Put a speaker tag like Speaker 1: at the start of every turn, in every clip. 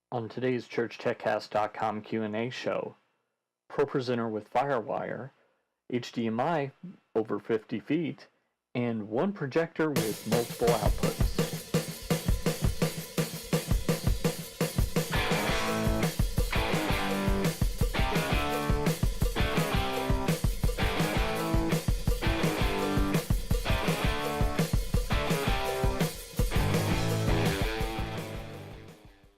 Speaker 1: On today's ChurchTechCast.com Q&A show, ProPresenter with FireWire, HDMI over 50 feet, and one projector with multiple outputs.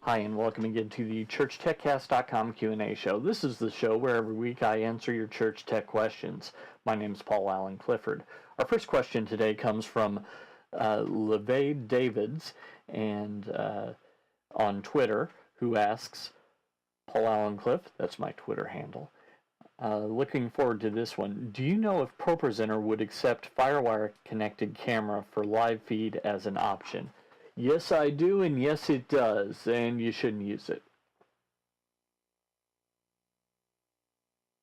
Speaker 1: Hi, and welcome again to the ChurchTechCast.com Q&A show. This is the show where every week I answer your church tech questions. My name is Paul Allen Clifford. Our first question today comes from LeVay Davids and on Twitter, who asks, Paul Allen Cliff, that's my Twitter handle. Looking forward to this one. Do you know if ProPresenter would accept FireWire connected camera for live feed as an option? Yes, I do, and yes, it does, and you shouldn't use it.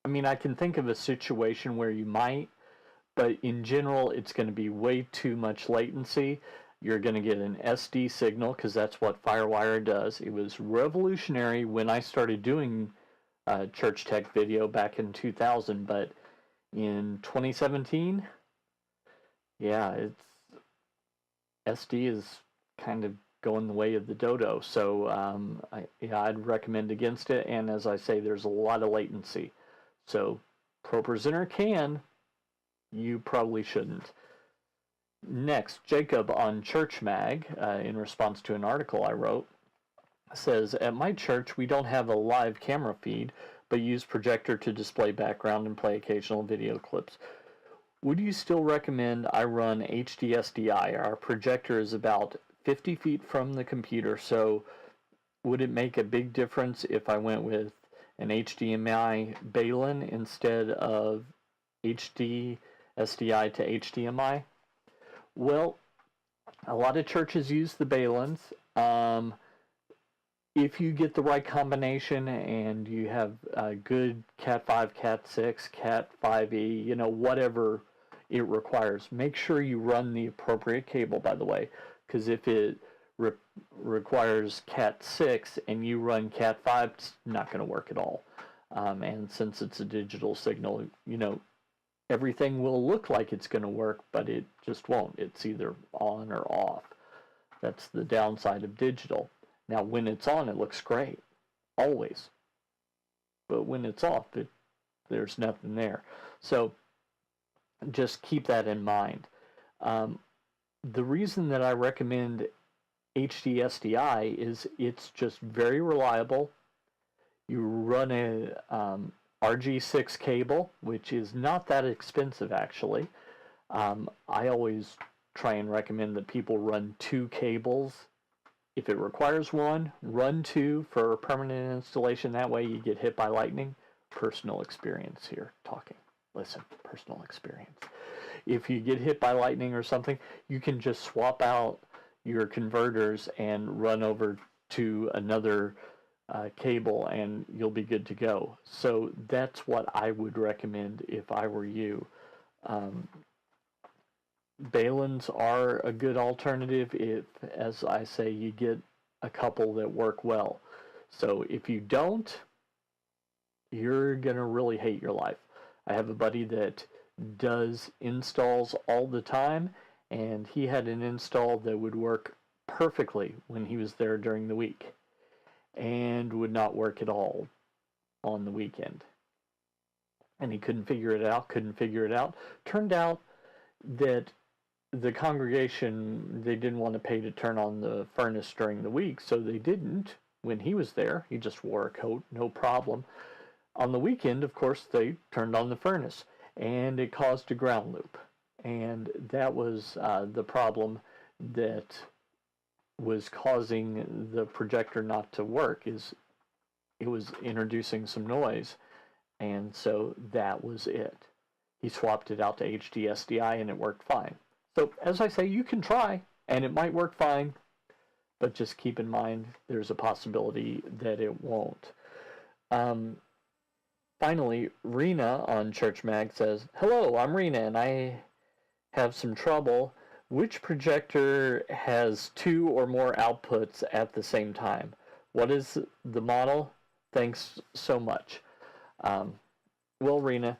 Speaker 1: I mean, I can think of a situation where you might, but in general, it's going to be way too much latency. You're going to get an SD signal, because that's what FireWire does. It was revolutionary when I started doing church tech video back in 2000, but in 2017, yeah, SD is kind of going the way of the dodo, so I'd recommend against it. And as I say, there's a lot of latency, so ProPresenter can, you probably shouldn't. Next, Jacob on Churchm.ag, in response to an article I wrote, says, at my church we don't have a live camera feed, but use Projector to display background and play occasional video clips. Would you still recommend I run HD-SDI? Our projector is about 50 feet from the computer, so would it make a big difference if I went with an HDMI balun instead of HD-SDI to HDMI? Well, a lot of churches use the baluns. If you get the right combination and you have good Cat 5, Cat 6, Cat 5e, you know, whatever it requires, make sure you run the appropriate cable, by the way. Because if it requires Cat 6 and you run Cat 5, it's not going to work at all. And since it's a digital signal, you know, everything will look like it's going to work, but it just won't. It's either on or off. That's the downside of digital. Now, when it's on, it looks great, always. But when it's off, there's nothing there. So just keep that in mind. The reason that I recommend HD-SDI is it's just very reliable. You run a RG6 cable, which is not that expensive, actually. I always try and recommend that people run 2 cables. If it requires 1, run 2 for permanent installation. That way you get hit by lightning. Personal experience here, talking. Listen, personal experience. If you get hit by lightning or something, you can just swap out your converters and run over to another cable and you'll be good to go. So that's what I would recommend if I were you. Baluns are a good alternative if, as I say, you get a couple that work well. So if you don't, you're going to really hate your life. I have a buddy that does installs all the time, and he had an install that would work perfectly when he was there during the week and would not work at all on the weekend. And he couldn't figure it out. Turned out that the congregation, they didn't want to pay to turn on the furnace during the week, so they didn't when he was there. He just wore a coat, no problem. On the weekend, of course, they turned on the furnace, and it caused a ground loop. And that was the problem that was causing the projector not to work, is it was introducing some noise. And so that was it. He swapped it out to HD-SDI, and it worked fine. So, as I say, you can try, and it might work fine, but just keep in mind there's a possibility that it won't. Finally, Rina on Churchm.ag says, hello, I'm Rina, and I have some trouble. Which projector has 2 or more outputs at the same time? What is the model? Thanks so much. Well, Rina,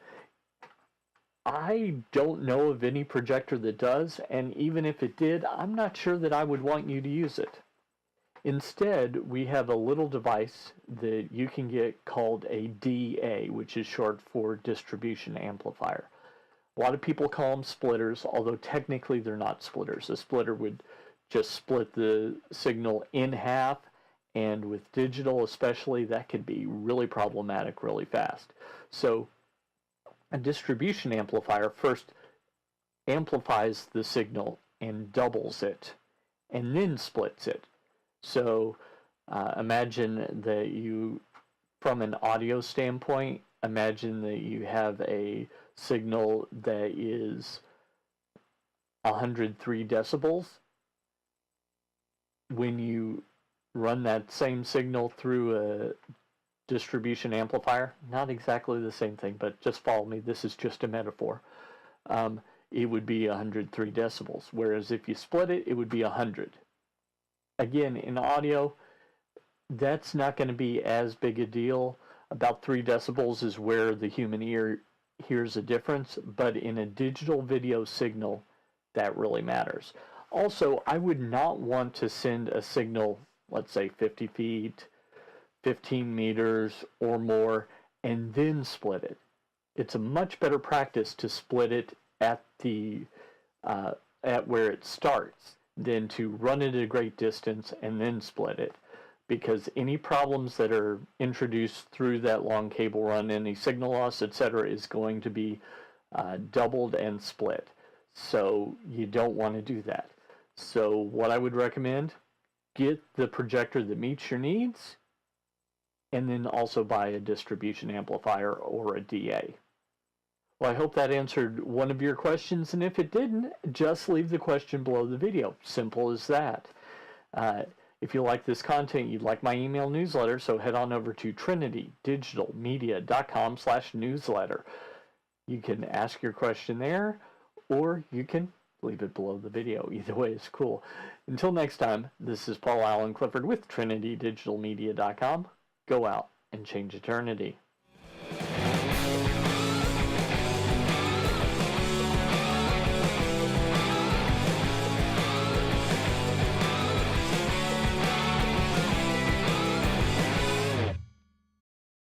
Speaker 1: I don't know of any projector that does, and even if it did, I'm not sure that I would want you to use it. Instead, we have a little device that you can get called a DA, which is short for distribution amplifier. A lot of people call them splitters, although technically they're not splitters. A splitter would just split the signal in half, and with digital especially, that could be really problematic really fast. So a distribution amplifier first amplifies the signal and doubles it, and then splits it. So imagine that you, from an audio standpoint, imagine that you have a signal that is 103 decibels. When you run that same signal through a distribution amplifier, not exactly the same thing, but just follow me, this is just a metaphor, it would be 103 decibels, whereas if you split it, it would be 100. Again, in audio, that's not going to be as big a deal. About 3 decibels is where the human ear hears a difference, but in a digital video signal, that really matters. Also, I would not want to send a signal, let's say 50 feet, 15 meters or more, and then split it. It's a much better practice to split it at where it starts than to run it at a great distance and then split it, because any problems that are introduced through that long cable run, any signal loss, etc., is going to be doubled and split. So you don't want to do that. So what I would recommend, get the projector that meets your needs, and then also buy a distribution amplifier or a DA. Well, I hope that answered one of your questions, and if it didn't, just leave the question below the video. Simple as that. If you like this content, you'd like my email newsletter, so head on over to trinitydigitalmedia.com/newsletter. You can ask your question there, or you can leave it below the video. Either way is cool. Until next time, this is Paul Allen Clifford with trinitydigitalmedia.com. Go out and change eternity.